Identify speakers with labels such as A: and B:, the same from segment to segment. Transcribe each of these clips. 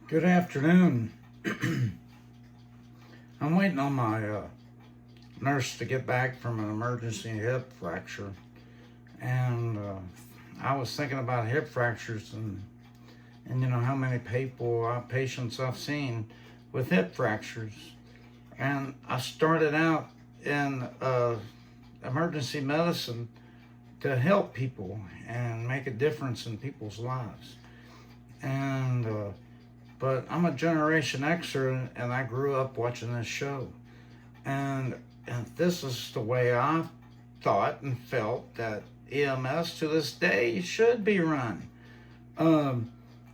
A: Good afternoon. I'm waiting on my nurse to get back from an emergency hip fracture. And I was thinking about hip fractures and you know how many patients I've seen with hip fractures. And I started out in emergency medicine to help people and make a difference in people's lives. And but I'm a Generation Xer, and I grew up watching this show. And, and this is the way I thought and felt that EMS to this day should be run. Um,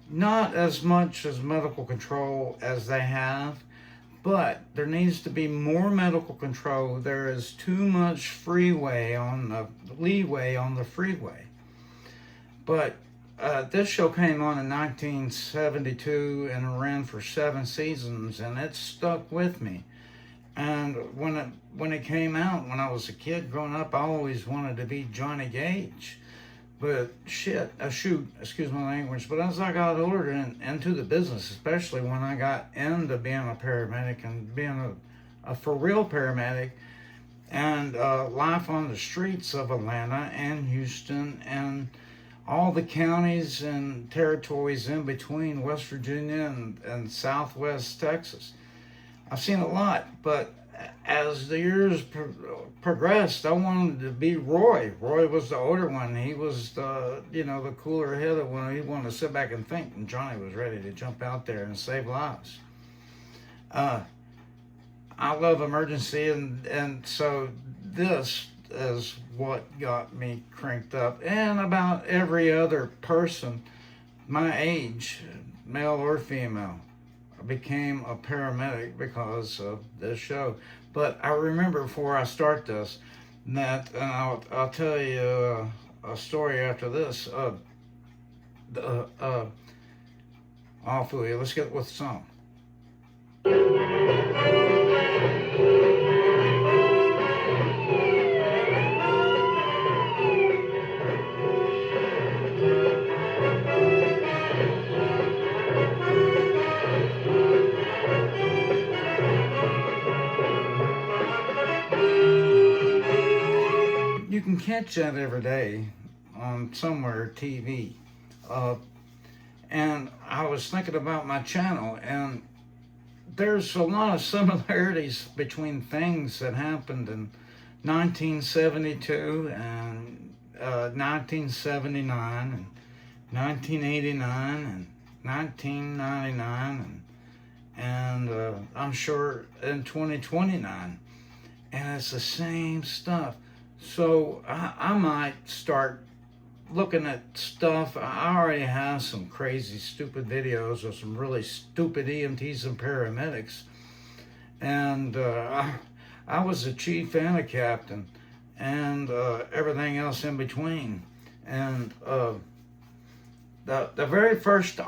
A: Not as much as medical control as they have, but there needs to be more medical control. There is too much leeway on the freeway. But this show came on in 1972 and ran for 7 seasons, and it stuck with me. And when it came out, when I was a kid growing up, I always wanted to be Johnny Gage. But excuse my language. But as I got older and into the business, especially when I got into being a paramedic and being a for real paramedic, and life on the streets of Atlanta and Houston and all the counties and territories in between West Virginia and Southwest Texas. I've seen a lot, but as the years progressed, I wanted to be Roy. Roy was the older one. He was the cooler headed one. He wanted to sit back and think, and Johnny was ready to jump out there and save lives. I love emergency, and so this is what got me cranked up. And about every other person my age, male or female, became a paramedic because of this show. But I remember before I start this that, and I'll tell you a story after this. I'll fool you. Let's get with the song. You can catch that every day on somewhere TV. And I was thinking about my channel, and there's a lot of similarities between things that happened in 1972 and 1979 and 1989 and 1999 and I'm sure in 2029. And it's the same stuff. So I might start looking at stuff. I already have some crazy, stupid videos of some really stupid EMTs and paramedics. And I was a chief and a captain and everything else in between. And my very first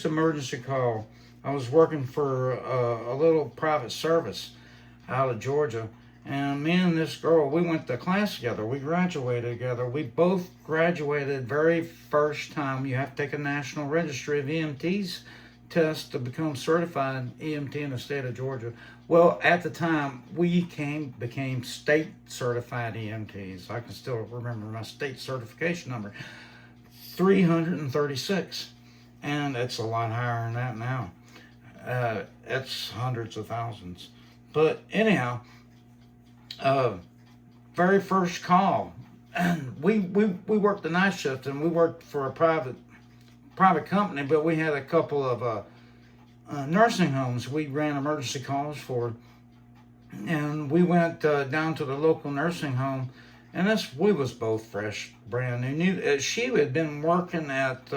A: emergency call, I was working for a little private service out of Georgia. And me and this girl, we went to class together. We graduated together. We both graduated very first time. You have to take a National Registry of EMTs test to become certified EMT in the state of Georgia. Well, at the time, we became state certified EMTs. I can still remember my state certification number, 336. And it's a lot higher than that now. It's hundreds of thousands. But anyhow, very first call, and we worked the night shift, and we worked for a private company, but we had a couple of nursing homes we ran emergency calls for, and we went down to the local nursing home, and we was both fresh, brand new. She had been working at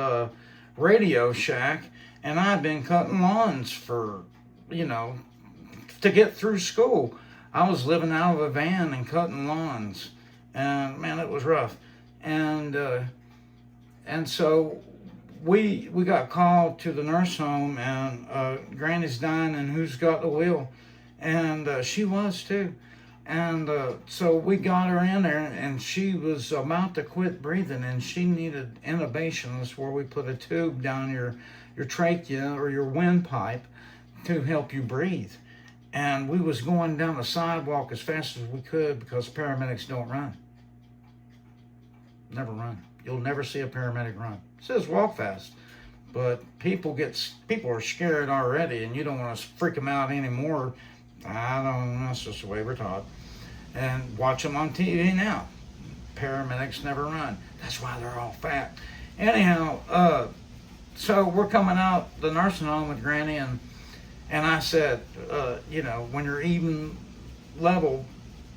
A: Radio Shack, and I had been cutting lawns for, to get through school. I was living out of a van and cutting lawns, and man, it was rough. And so we got called to the nurse home, and Granny's dying, and who's got the wheel? And she was too. And so we got her in there, and she was about to quit breathing, and she needed intubation. That's where we put a tube down your trachea or your windpipe to help you breathe. And we was going down the sidewalk as fast as we could because paramedics don't run. Never run. You'll never see a paramedic run. It says walk fast, but people are scared already, and you don't want to freak them out anymore. I don't know. That's just the way we're taught. And watch them on TV now. Paramedics never run. That's why they're all fat. Anyhow, so we're coming out the nursing home with Granny, and I said, when you're even level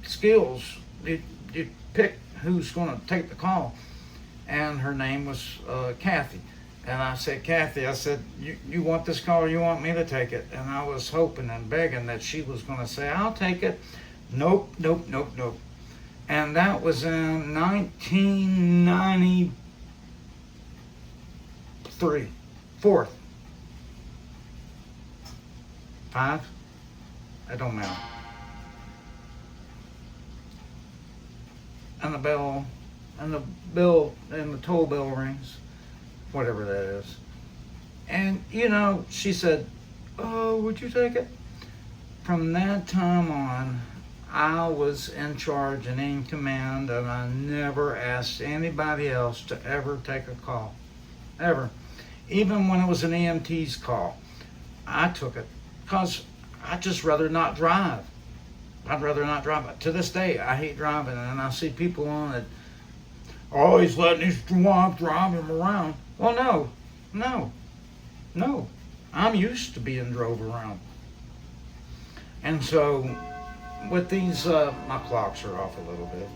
A: skills, you pick who's going to take the call. And her name was Kathy. And I said, Kathy, I said, you want this call or you want me to take it? And I was hoping and begging that she was going to say, I'll take it. Nope. And that was in 1993, 4th. 5? It don't matter. And the bell, and the toll bell rings, whatever that is. And, she said, oh, would you take it? From that time on, I was in charge and in command, and I never asked anybody else to ever take a call. Ever. Even when it was an EMT's call, I took it. Because I'd just rather not drive. I'd rather not drive. But to this day, I hate driving, and I see people on it always letting his wife drive him around. Well, no. I'm used to being drove around. And so, with these, my clocks are off a little bit.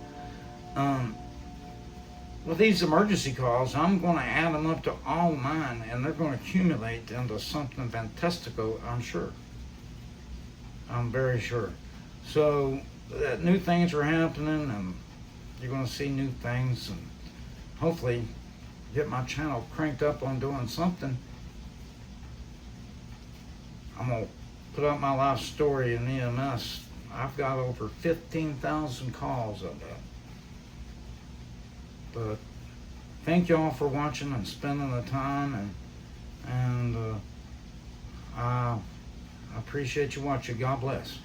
A: With these emergency calls, I'm going to add them up to all mine, and they're going to accumulate into something fantastical, I'm sure. I'm very sure. So, new things are happening, and you're going to see new things, and hopefully get my channel cranked up on doing something. I'm going to put up my life story in EMS. I've got over 15,000 calls of that. But thank y'all for watching and spending the time, and I appreciate you watching. God bless.